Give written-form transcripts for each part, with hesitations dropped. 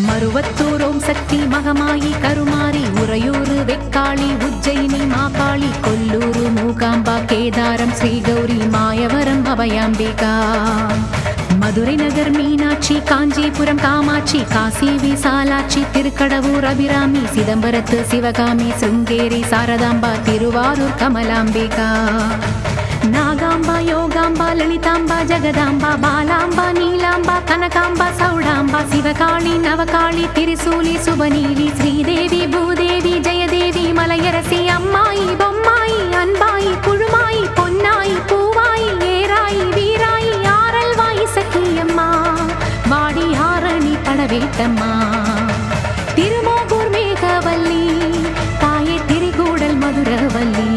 மருவத்தூர் ஓம் சக்தி மகமாயி கருமாரி உறையூரு வெக்காளி உஜ்ஜயினி மாகாளி கொல்லூரு மூகாம்பா கேதாரம் ஸ்ரீகௌரி மாயவரம் அபயாம்பிகா மதுரை நகர் மீனாட்சி காஞ்சிபுரம் காமாட்சி காசி விசாலாட்சி திருக்கடவூர் அபிராமி சிதம்பரத்து சிவகாமி சிருங்கேரி சாரதாம்பா திருவாரூர் கமலாம்பிகா நாகாம்பா யோகாம்பா லலிதாம்பா ஜெகதாம்பா பாலாம்பா நீலாம்பா கனகாம்பா சௌடாம்பா சிவகாளி நவகாளி திரிசூலி சுபநீலி ஸ்ரீதேவி பூதேவி ஜெயதேவி மலையரசி அம்மாயி பொம்மாயி அன்பாயி குழுமாயி பொன்னாயி பூவாயி ஏராயி வீராயி ஆரல்வாயி சக்கியம்மா வாடி ஆரணி படவேட்டம்மா திருமோகூர் மேகவல்லி தாயே திரிகூடல் மதுரவல்லி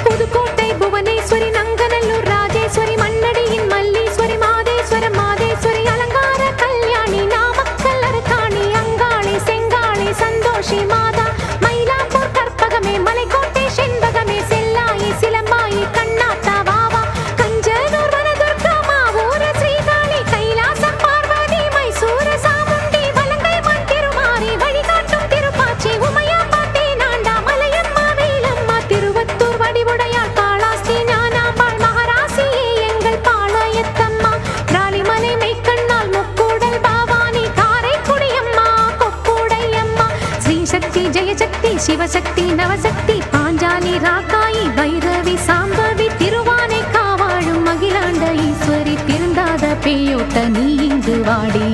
புதுக்கோட்டை புவனேஸ்வரி நங்கநல்லூர் ராஜேஸ்வரி மண்ணடியின் மல்லீஸ்வரி மாதேஸ்வரம் மாதேஸ்வரி அலங்கார கல்யாணி நாமக்கல் அரக்காணி அங்காளி செங்காளி சந்தோஷி மாதா மயிலாப்பூர் கற்பகமே மலைக்கோட்டை செண்பகமே செல்லாயி சிலம்பாயி கண்ணாத்தா வாவா கஞ்சனூர் வனதுர்கா மாவூர ஸ்ரீகாளி கைலாசம் பார்வதி மைசூர சாமுண்டி வலங்கை மண் திருமாரி வழிகாட்டும் திருப்பாச்சி உமையாம்பா தேனாண்டா மலையம்மா வேலம்மா திருவத்தூர் வடிவுடையாள் காளாஸ்தி ஞானாம்பாள் மகராசியே எங்கள் பாளையத்தம்மா ராலிமலை மெய்க்கண்ணால் முக்கூடல் பாவானி காரைக்குடியம்மா கொக்குடையம்மா ஸ்ரீசக்தி ஜெயசக்தி சிவசக்தி நவசக்தி பாஞ்சாலி ராக்காயி பைரவி சாம்பவி திருவானை காவாழும் அகிலாண்ட ஈஸ்வரி திருந்தாத பேயோட்ட நீ இங்கு வாடி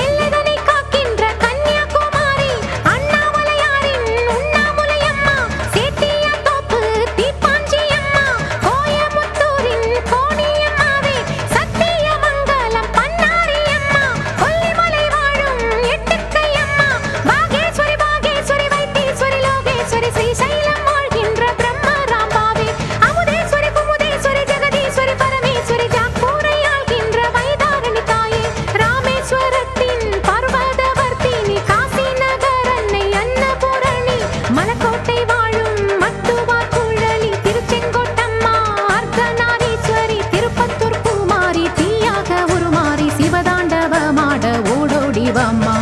எல்லைதனை காக்கின்ற கன்னியாகுமாரி அண்ணாமலையாரின் உண்ணாமுலையம்மா சேத்தியாத்தோப்பு தீப்பாஞ்சியம்மா கோயமுத்தூரின் கோணியம்மாவே சத்தியமங்கலம் பன்னாரியம்மா கொல்லிமலை வாழும் எட்டுக்கையம்மா பாகேஸ்வரி பாகேஸ்வரி வைத்தீஸ்வரி லோகேஸ்வரி ஸ்ரீசைலம் வாழ்கின்ற பிரம்மராம்பாவே அமுதேஸ்வரி குமுதேஸ்வரி ஜெகதீஸ்வரி பரமேஸ்வரி ஜாக்கூரை ஆள்கின்ற வைதாரணி தாயே ராமேஸ்வரத்தின் பர்வதவர்த்தினி காசி நகர் அன்னை அன்னபூரணி மலக்கோட்டை வாழும் மட்டுவார் குழலி திருச்செங்கோட்டம்மா அர்த்தநாரீஸ்வரி திருப்பத்தூர் பூமாரி தீயாக உருமாறி சிவதாண்டவமாட ஓடோடி வாம்மா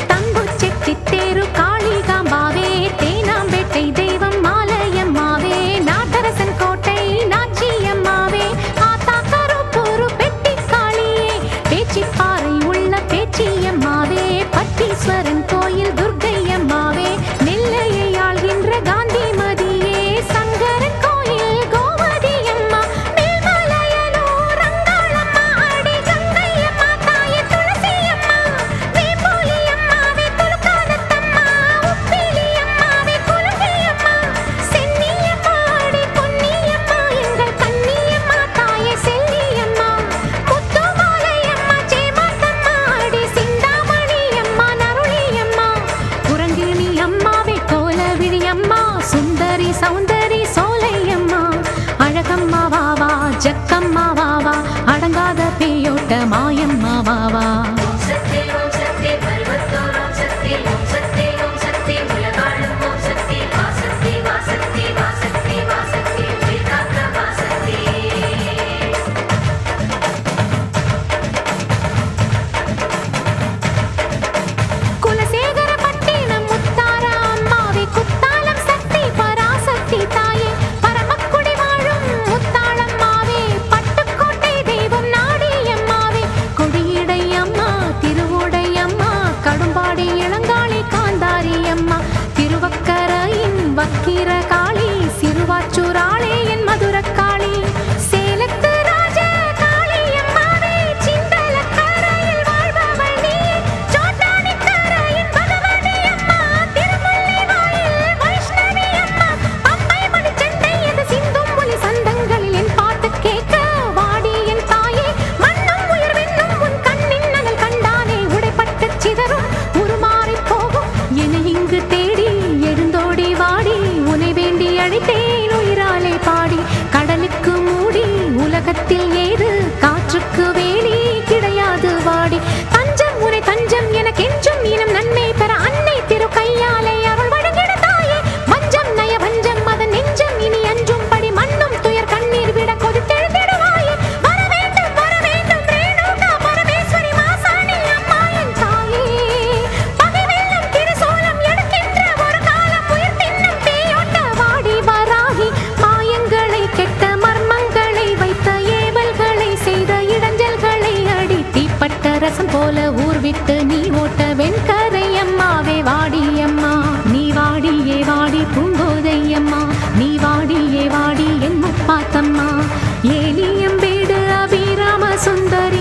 தங்குச்செட்டித்தேரு காளிகாம்பாவே தேனாம்பேட்டை தெய்வம் மாலையம்மாவே நாட்டரசன் கோட்டை நாச்சியம்மாவே ஆத்தா கருப்பூரு பெட்டிக்காளியே பேச்சிப்பாறை உள்ள பேச்சியம்மாவே பட்டீஸ்வரன் கோயில் துர்க்கையம்மாவே நெல்லையை ஆள்கின்ற காந்திமதியே சங்கரன் கோயில் கோமதியம்மா மேல்மலையனூர் அங்காளம்மா அடி கங்கையம்மா தாயே துளசியம்மா வேப்போலியம்மாவே துலுக்கானத்தம்மா உப்பிலியம்மாவே குலுங்கியம்மா சென்னியம்மா அடி பொன்னியம்மா எங்கள் கன்னியம்மா தாயே செல்லியம்மா முத்துமாலையம்மா சேமாத்தம்மா அடி சிந்தாமணியம்மா நருளியம்மா குரங்கிணி அம்மாவே கோலவிழி அம்மா சுந்தரி சௌந்தரி சோலையம்மா அழகம்மா வாவா ஜக்கம்மா வாவா அடங்காத பேயோட்ட மாயம்மா வாவா குலசேகரப்பட்டினம் முத்தாரா அம்மாவே குத்தாலம் சக்தி பராசக்தி தாயே பரமக்குடி வாழும் முத்தாளம்மாவே பட்டுக்கோட்டை தெய்வம் நாடியம்மாவே கொடியடை அம்மா திருவுடை அம்மா கடும்பாடி இளங்காளி காந்தாரி அம்மா திருவக்கரையின் வக்கிர காளி சிறுவாச்சூராளே என் மதுரக்காளி சேலத்து ராஜ காளியம்மாவே சிந்தலக்கரையில் வாழ்பவள் நீ சோட்டானிக்கரையின் பகவதி அம்மா திருமுல்லை வாயில் வைஷ்ணவி அம்மா பம்பை மணிச்சண்டை எது சிந்தும் ஒலி சந்தங்களில் என் பாட்டு கேட்க வாடி என் தாயே போல ஊர் விட்டு நீ ஓட்ட வெண்கரை அம்மாவே வாடியம்மா. நீ வாடியே வாடி பூங்கோதையம்மா, நீ வாடியே வாடி என் முப்பாத்தம்மா. ஏலியம் வீடு அபிராம சுந்தரி